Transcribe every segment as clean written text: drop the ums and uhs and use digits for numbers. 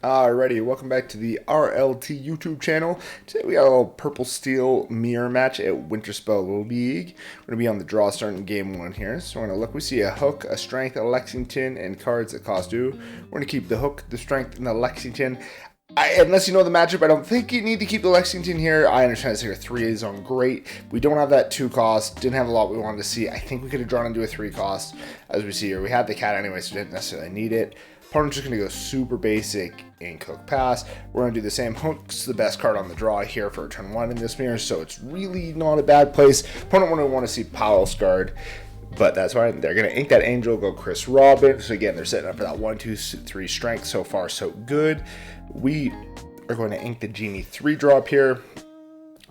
Alrighty, welcome back to the RLT YouTube channel. Today we got a little purple steel mirror match at Winterspell League. We're going to be on the draw starting game 1 here. So we're going to look, we see a hook, a strength, a Lexington, and cards that cost 2. We're going to keep the hook, the strength, and the Lexington. Unless you know the matchup, I don't think you need to keep the Lexington here. I understand this here 3 is on great. We don't have that 2 cost. Didn't have a lot we wanted to see. I think we could have drawn into a 3 cost. As we see here, we had the cat anyway, so didn't necessarily need it. Opponent's just going to go super basic in hook pass. We're going to do the same. Hook's the best card on the draw here for turn 1 in this mirror, so it's really not a bad place. Opponent won't want to see Powell's card, but that's why they're going to ink that Angel, go Chris Robin. So again, they're setting up for that 1, 2, 3 strength. So far, so good. We are going to ink the Genie 3 drop here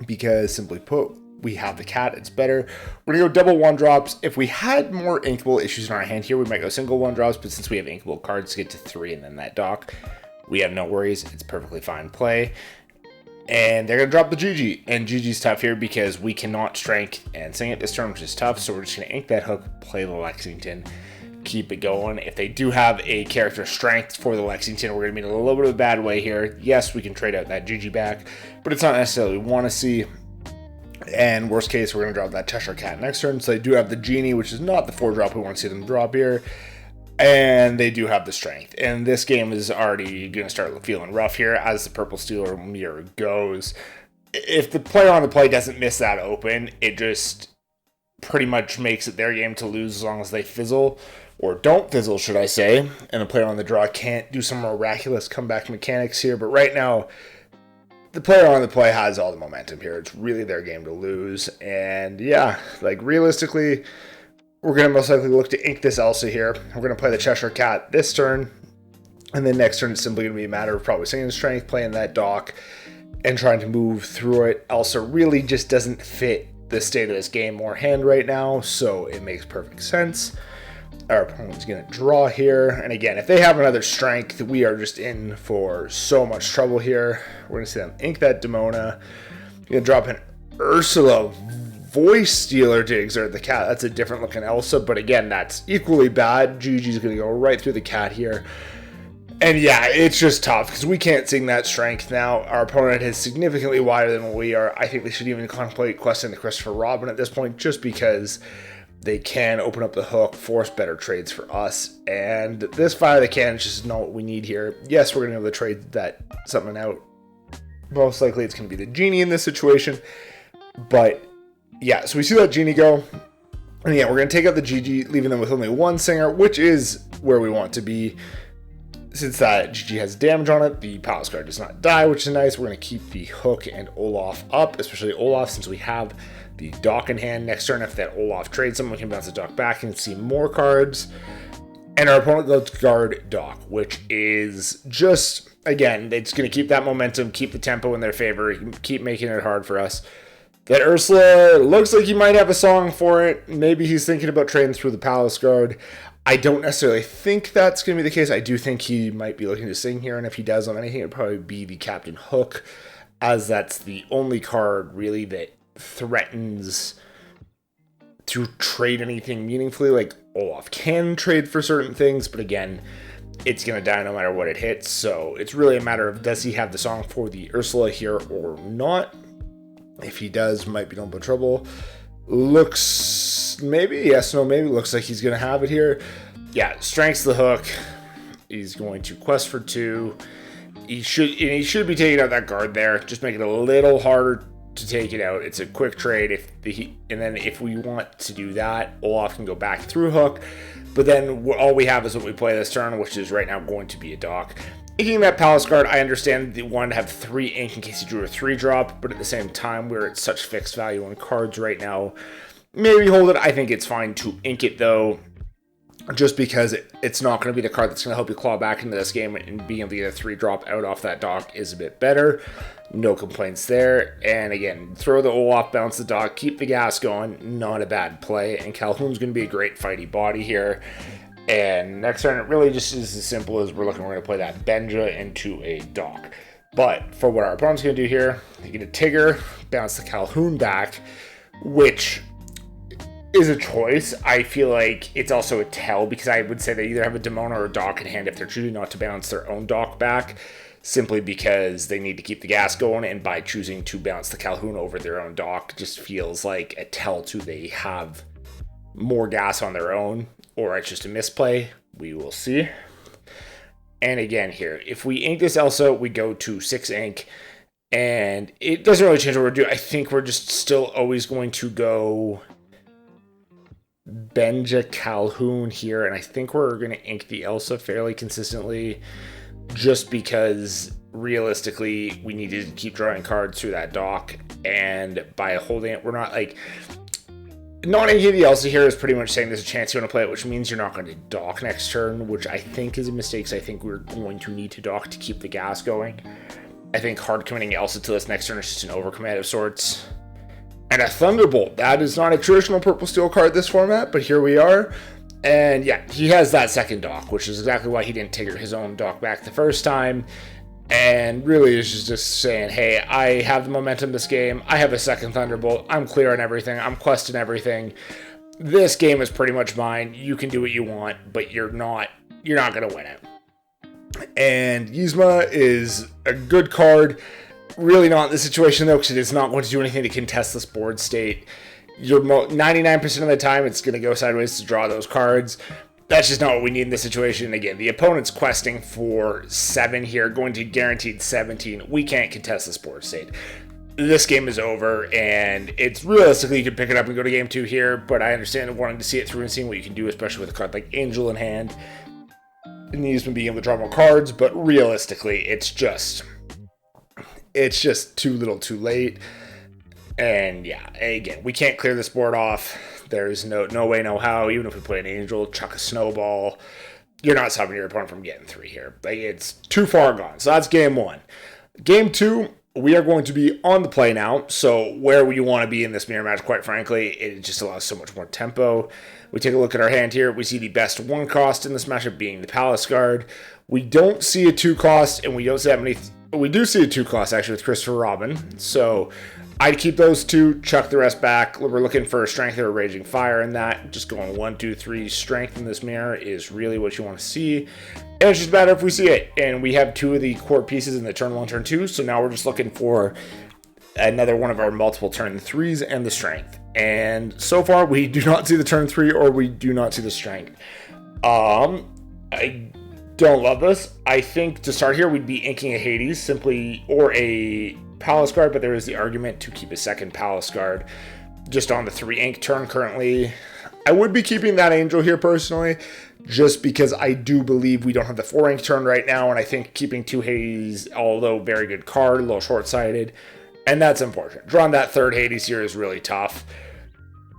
because, simply put, we have the cat, it's better. We're gonna go double 1-drops. If we had more inkable issues in our hand here, we might go single 1-drops, but since we have inkable cards to get to 3 and then that dock, we have no worries. It's perfectly fine play. And they're gonna drop the GG, and GG's tough here because we cannot strength and sing it this turn, which is tough, so we're just gonna ink that hook, play the Lexington, keep it going. If they do have a character strength for the Lexington, we're gonna be in a little bit of a bad way here. Yes, we can trade out that GG back, but it's not necessarily what we want to see. And worst case, we're going to drop that Cheshire Cat next turn. So they do have the Genie, which is not the 4-drop we want to see them drop here. And they do have the strength. And this game is already going to start feeling rough here as the purple steel mirror goes. If the player on the play doesn't miss that open, it just pretty much makes it their game to lose as long as they fizzle. Or don't fizzle, should I say. And the player on the draw can't do some miraculous comeback mechanics here. But right now, the player on the play has all the momentum here. It's really their game to lose. And yeah, like realistically, we're going to most likely look to ink this Elsa here. We're going to play the Cheshire Cat this turn. And then next turn, it's simply going to be a matter of probably singing strength, playing that dock, and trying to move through it. Elsa really just doesn't fit the state of this game or hand right now, so it makes perfect sense. Our opponent's going to draw here. And again, if they have another strength, we are just in for so much trouble here. We're going to see them ink that Demona. Going to drop an Ursula Voice Stealer to exert the cat. That's a different looking Elsa, but again, that's equally bad. Gigi's going to go right through the cat here. And yeah, it's just tough because we can't sing that strength now. Our opponent is significantly wider than what we are. I think they should even contemplate questing the Christopher Robin at this point just because they can open up the hook, force better trades for us. And this fire the cannon is just not what we need here. Yes, we're going to be able to trade that something out. Most likely it's going to be the Genie in this situation. But yeah, so we see that Genie go. And yeah, we're going to take out the GG, leaving them with only 1 singer, which is where we want to be. Since that GG has damage on it, the Palace card does not die, which is nice. We're going to keep the hook and Olaf up, especially Olaf, since we have the dock in hand. Next turn, if that Olaf trades someone, we can bounce the dock back and see more cards. And our opponent goes guard dock, which is just, again, it's going to keep that momentum, keep the tempo in their favor, keep making it hard for us. That Ursula looks like he might have a song for it. Maybe he's thinking about trading through the Palace guard. I don't necessarily think that's going to be the case. I do think he might be looking to sing here, and if he does on anything, it would probably be the Captain Hook, as that's the only card really that threatens to trade anything meaningfully. Like Olaf can trade for certain things, but again, it's going to die no matter what it hits. So it's really a matter of, does he have the song for the Ursula here or not? If he does, might be in a bit of trouble. Looks maybe, yes, no, maybe. Looks like he's going to have it here. Yeah, strengths the hook. He's going to quest for 2. He should be taking out that guard there. Just make it a little harder to take it out. It's a quick trade. And then if we want to do that, Olaf can go back through hook. But then all we have is what we play this turn, which is right now going to be a dock. Inking that Palace card, I understand they wanted to have 3 ink in case you drew a 3-drop, but at the same time, we're at such fixed value on cards right now. Maybe hold it. I think it's fine to ink it, though, just because it's not going to be the card that's going to help you claw back into this game, and being able to get a 3-drop out off that dock is a bit better. No complaints there. And again, throw the Olaf, bounce the dock, keep the gas going. Not a bad play. And Calhoun's going to be a great fighty body here. And next turn, it really just is as simple as we're going to play that Benja into a dock. But for what our opponent's going to do here, you get a Tigger, bounce the Calhoun back, which is a choice. I feel like it's also a tell, because I would say they either have a Demona or a Dock in hand if they're choosing not to bounce their own Dock back, simply because they need to keep the gas going, and by choosing to bounce the Calhoun over their own Dock just feels like a tell to they have more gas on their own, or it's just a misplay. We will see. And again here, if we ink this Elsa, we go to 6 ink, and it doesn't really change what we're doing. I think we're just still always going to go Benja Calhoun here, and I think we're going to ink the Elsa fairly consistently, just because realistically we need to keep drawing cards through that Dock, and by holding it, we're not like... Not inking the Elsa here is pretty much saying there's a chance you want to play it, which means you're not going to Dock next turn, which I think is a mistake, because I think we're going to need to Dock to keep the gas going. I think hard committing Elsa to this next turn is just an overcommit of sorts. And a Thunderbolt. That is not a traditional purple steel card this format, but here we are. And yeah, he has that second Dock, which is exactly why he didn't take his own Dock back the first time. And really is just saying, hey, I have the momentum this game. I have a second Thunderbolt. I'm clear on everything. I'm questing everything. This game is pretty much mine. You can do what you want, but you're not going to win it. And Yzma is a good card. Really not in this situation, though, because it is not going to do anything to contest this board state. You're 99% of the time, it's going to go sideways to draw those cards. That's just not what we need in this situation. Again, the opponent's questing for 7 here, going to guaranteed 17. We can't contest this board state. This game is over, and it's realistically you can pick it up and go to game 2 here, but I understand wanting to see it through and seeing what you can do, especially with a card like Angel in hand. It needs to be able to draw more cards, but realistically, it's just too little too late. And yeah, again, we can't clear this board off. There's no way, no how. Even if we play an Angel, chuck a Snowball, you're not stopping your opponent from getting 3 here. Like, it's too far gone. So that's game 1. Game 2, we are going to be on the play now. So where you want to be in this mirror match, quite frankly, it just allows so much more tempo. We take a look at our hand here. We see the best 1 cost in this matchup being the Palace Guard. We don't see a 2 cost, and we don't see that many. We do see a 2 cost actually with Christopher Robin. So I'd keep those 2, chuck the rest back. We're looking for a Strength or a Raging Fire in that. Just going 1, 2, 3 Strength in this mirror is really what you want to see. And it's just better if we see it. And we have 2 of the core pieces in the turn 1, turn 2. So now we're just looking for another one of our multiple turn 3s and the Strength. And so far we do not see the turn 3 or we do not see the Strength. I don't love this. I think to start here we'd be inking a Hades simply, or a Palace Guard, but there is the argument to keep a second Palace Guard just on the 3 ink turn currently. I would be keeping that Angel here personally, just because I do believe we don't have the 4 ink turn right now, and I think keeping 2 Hades, although very good card, a little short-sighted, and that's unfortunate. Drawing that 3rd Hades here is really tough.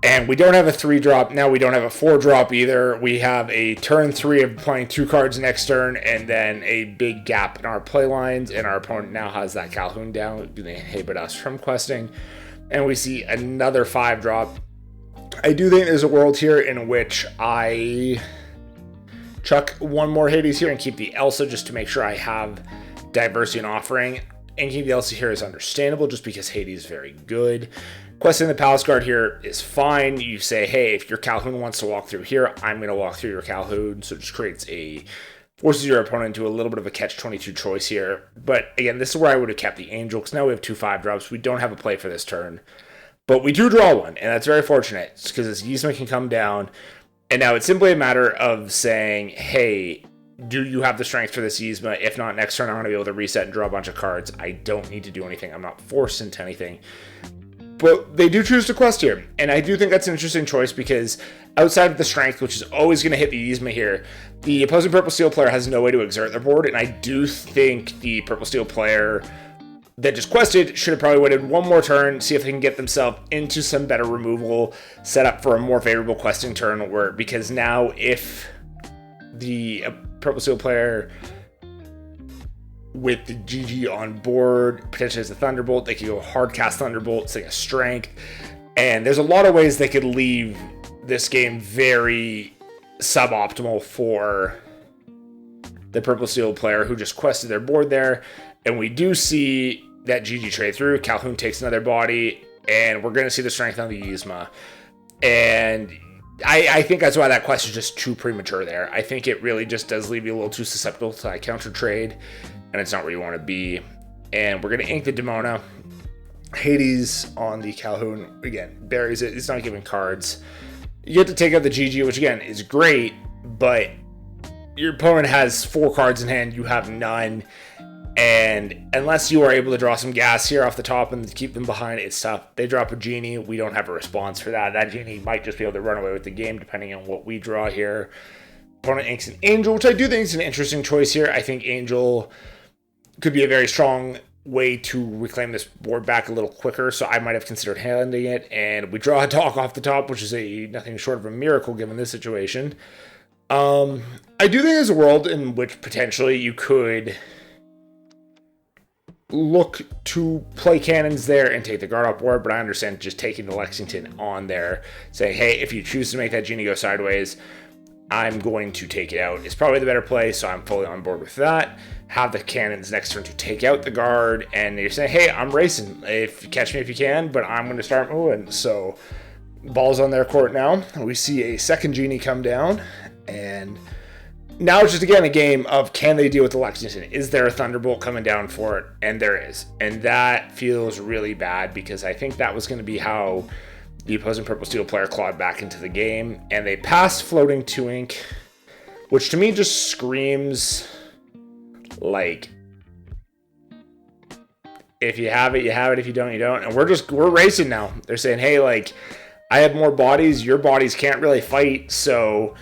And we don't have a 3-drop. Now we don't have a 4-drop either. We have a turn 3 of playing 2 cards next turn, and then a big gap in our play lines, and our opponent now has that Calhoun down, to inhibit us from questing. And we see another 5-drop. I do think there's a world here in which I chuck 1 more Hades here and keep the Elsa just to make sure I have diversity in offering. Inking the Elsa here is understandable just because Hades is very good. Questing the Palace Guard here is fine. You say, hey, if your Calhoun wants to walk through here, I'm going to walk through your Calhoun. So it just forces your opponent into a little bit of a catch-22 choice here. But again, this is where I would have kept the Angel, because now we have 2 5-drops. We don't have a play for this turn. But we do draw one, and that's very fortunate, because this Yzma can come down. And now it's simply a matter of saying, hey, do you have the strength for this Yzma? If not, next turn I'm going to be able to reset and draw a bunch of cards. I don't need to do anything. I'm not forced into anything. But they do choose to quest here, and I do think that's an interesting choice, because outside of the strength, which is always going to hit the Yzma here, the opposing Purple Steel player has no way to exert their board, and I do think the Purple Steel player that just quested should have probably waited 1 more turn, see if they can get themselves into some better removal, set up for a more favorable questing turn, because now if the Purple Steel player with the GG on board potentially has a Thunderbolt, they could go hard cast Thunderbolt, say a Strength, and there's a lot of ways they could leave this game very suboptimal for the Purple Steel player who just quested their board there. And we do see that GG trade through. Calhoun takes another body, and we're going to see the Strength on the Yzma. And I think that's why that quest is just too premature there. I think it really just does leave you a little too susceptible to that counter trade, and it's not where you want to be. And we're going to ink the Demona. Hades on the Calhoun, again, buries it. It's not giving cards. You get to take out the GG, which again is great, but your opponent has 4 cards in hand, you have none. And unless you are able to draw some gas here off the top and keep them behind, it's tough. They drop a Genie. We don't have a response for that. That Genie might just be able to run away with the game depending on what we draw here. Opponent inks an Angel, which I do think is an interesting choice here. I think Angel could be a very strong way to reclaim this board back a little quicker, so I might have considered handing it. And we draw a Dock off the top, which is nothing short of a miracle given this situation. I do think there's a world in which potentially you could look to play cannons there and take the guard off board, but I understand just taking the Lexington on there, saying, hey, if you choose to make that Genie go sideways, I'm going to take it out. It's probably the better play, so I'm fully on board with that. Have the cannons next turn to take out the guard, and you're saying, hey, I'm racing. If you catch me if you can, but I'm going to start moving. So ball's on their court now. We see a second Genie come down, and now it's just, again, a game of can they deal with the Lexington? Is there a Thunderbolt coming down for it? And there is. And that feels really bad because I think that was going to be how the opposing Purple Steel player clawed back into the game. And they passed floating 2 ink, which to me just screams like, if you have it, you have it. If you don't, you don't. And we're racing now. They're saying, hey, like, I have more bodies. Your bodies can't really fight, so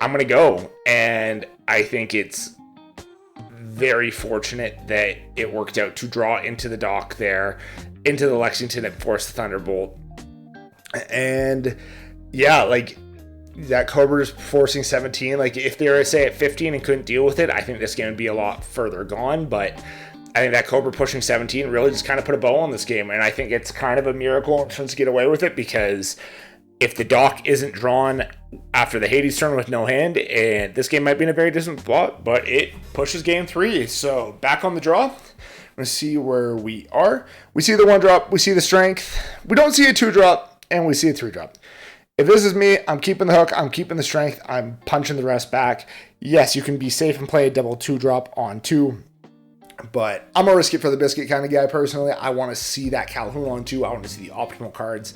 I'm going to go. And I think it's very fortunate that it worked out to draw into the Dock there, into the Lexington, and force the Thunderbolt. And yeah, like that Cobra is forcing 17. Like if they were, say, at 15 and couldn't deal with it, I think this game would be a lot further gone. But I think that Cobra pushing 17 really just kind of put a bow on this game. And I think it's kind of a miracle in terms to get away with it, because if the Dock isn't drawn after the Hades turn with no hand, and this game might be in a very distant spot, but it pushes game 3. So back on the draw. Let's see where we are. We see the 1-drop. We see the strength. We don't see a 2-drop, and we see a 3-drop. If this is me, I'm keeping the hook. I'm keeping the strength. I'm punching the rest back. Yes, you can be safe and play a double 2-drop on 2. But I'm a risk it for the biscuit kind of guy personally. I want to see that Calhoun on 2. I want to see the optimal cards.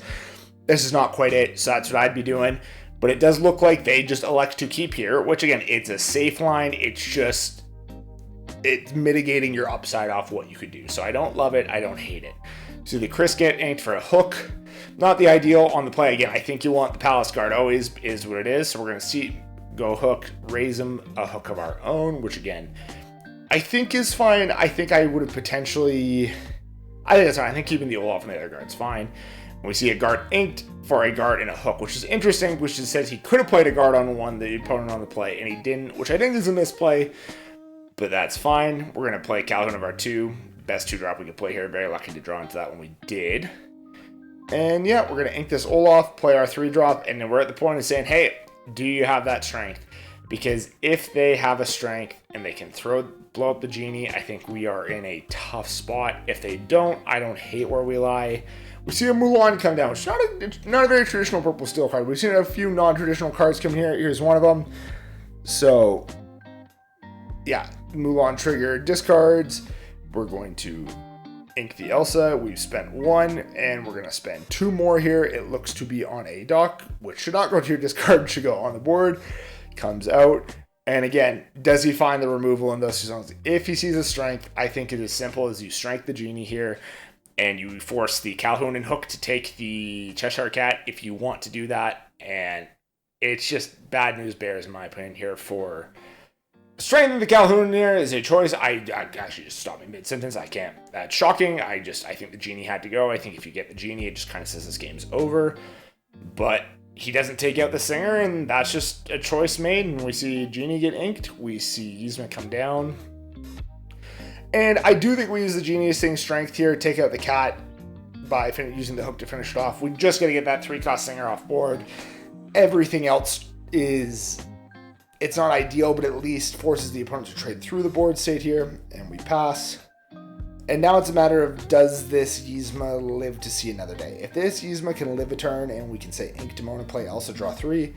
This is not quite it, so that's what I'd be doing. But it does look like they just elect to keep here, which again, it's a safe line. It's mitigating your upside off what you could do. So I don't love it. I don't hate it. So the Chris get inked for a hook. Not the ideal on the play. Again, I think you want the Palace Guard always is what it is. So we're going to see go hook, raise them a hook of our own, which again, I think is fine. I think I would have potentially, I think that's fine. I think keeping the Olaf and the other guard's fine. We see a guard inked for a guard and a hook, which is interesting, which says he could have played a guard on one, the opponent on the play, and he didn't, which I think is a misplay, but that's fine. We're going to play Calhoun of our 2. Best 2-drop we could play here. Very lucky to draw into that when we did. And yeah, we're going to ink this Olaf, play our 3-drop, and then we're at the point of saying, hey, do you have that strength? Because if they have a strength and they can blow up the Genie, I think we are in a tough spot. If they don't, I don't hate where we lie. We see a Mulan come down, which is not a very traditional Purple Steel card. We've seen a few non-traditional cards come here. Here's one of them. So, yeah, Mulan trigger discards. We're going to ink the Elsa. We've spent 1, and we're going to spend 2 more here. It looks to be on a Dock, which should not go to your discard, should go on the board. Comes out. And again, does he find the removal in those 2 zones? If he sees a strength, I think it is simple as you strength the Genie here, and you force the Calhoun and hook to take the Cheshire Cat if you want to do that. And it's just bad news bears, in my opinion, here for strengthening the Calhoun here is a choice. I actually just stopped me mid-sentence. I can't. That's shocking. I think the Genie had to go. I think if you get the Genie, it just kind of says this game's over. But he doesn't take out the Singer, and that's just a choice made. And we see Genie get inked. We see Yzma come down. And I do think we use the Genius thing strength here, take out the cat by using the hook to finish it off. We just got to get that 3-cost Singer off board. Everything else is, it's not ideal, but at least forces the opponent to trade through the board state here. And we pass. And now it's a matter of, does this Yzma live to see another day? If this Yzma can live a turn and we can say Ink Demona play, also draw 3,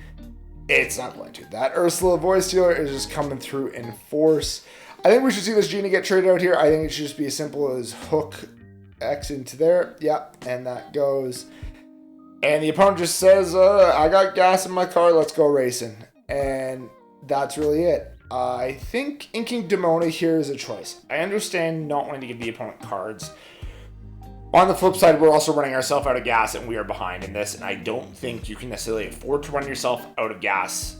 it's not going to. That Ursula Voice Stealer is just coming through in force. I think we should see this Genie get traded out here. I think it should just be as simple as hook X into there. Yep, and that goes. And the opponent just says, I got gas in my car, let's go racing. And that's really it. I think inking Demona here is a choice. I understand not wanting to give the opponent cards. On the flip side, we're also running ourselves out of gas and we are behind in this. And I don't think you can necessarily afford to run yourself out of gas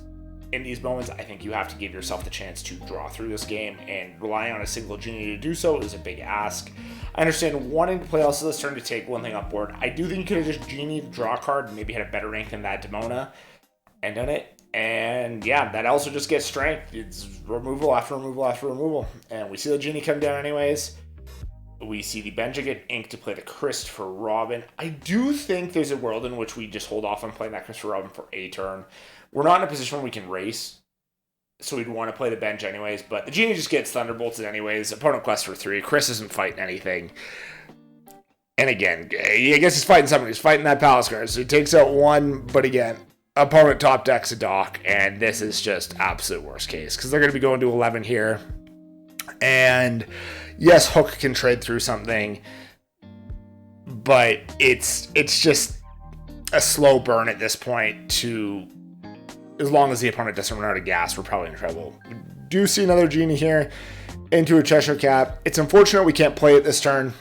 in these moments. I think you have to give yourself the chance to draw through this game, and relying on a single Genie to do so is a big ask. I understand wanting to play also this turn to take one thing up board. I do think you could have just Genie to draw a card and maybe had a better rank than that Demona and done it. And yeah, that also just gets strength. It's removal after removal after removal. And we see the Genie come down anyways. We see the Benja get Ink to play the Christopher Robin. I do think there's a world in which we just hold off on playing that Christopher Robin for a turn. We're not in a position where we can race, so we'd want to play the bench anyways. But the Genie just gets Thunderbolted anyways. Opponent quests for 3. Chris isn't fighting anything. And again, I guess he's fighting somebody. He's fighting that Palace card. So he takes out 1, but again, opponent top decks a dock, and this is just absolute worst case because they're going to be going to 11 here. And yes, Hook can trade through something, but it's just a slow burn at this point. To as long as the opponent doesn't run out of gas, we're probably in trouble. We do see another Genie here into a Cheshire Cat. It's unfortunate we can't play it this turn.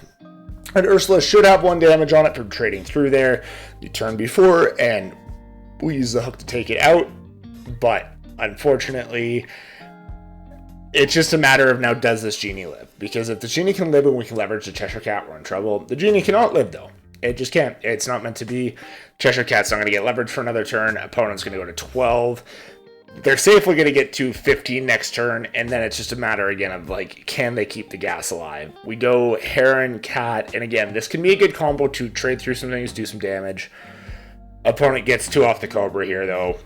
And Ursula should have 1 damage on it for trading through there the turn before, and we use the hook to take it out. But unfortunately, it's just a matter of now, does this Genie live? Because if the Genie can live and we can leverage the Cheshire Cat, we're in trouble. The Genie cannot live though. It just can't. It's not meant to be. Cheshire Cat's not going to get leverage for another turn. Opponent's going to go to 12. They're safely going to get to 15 next turn, and then it's just a matter again of like, can they keep the gas alive? We go Heron, Cat, and again, this can be a good combo to trade through some things, do some damage. Opponent gets 2 off the Cobra here though.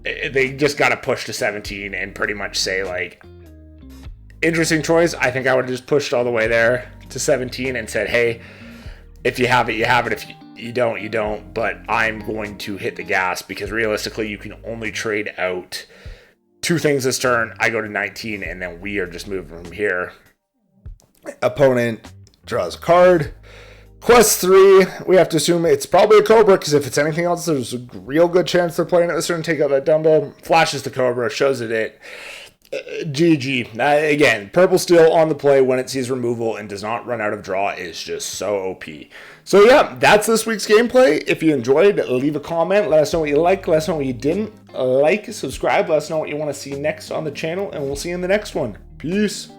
They just got to push to 17 and pretty much say like, interesting choice. I think I would have just pushed all the way there to 17 and said, hey, if you have it, you have it. If you don't, you don't. But I'm going to hit the gas because realistically, you can only trade out 2 things this turn. I go to 19, and then we are just moving from here. Opponent draws a card. Quest 3, we have to assume it's probably a Cobra, because if it's anything else, there's a real good chance they're playing it this turn. Take out that Dumbo. Flashes the Cobra, shows it. GG. Again, Purple Steel on the play when it sees removal and does not run out of draw is just so OP. So yeah, that's this week's gameplay. If you enjoyed, leave a comment. Let us know what you like. Let us know what you didn't like. Subscribe. Let us know what you want to see next on the channel, and we'll see you in the next one. Peace.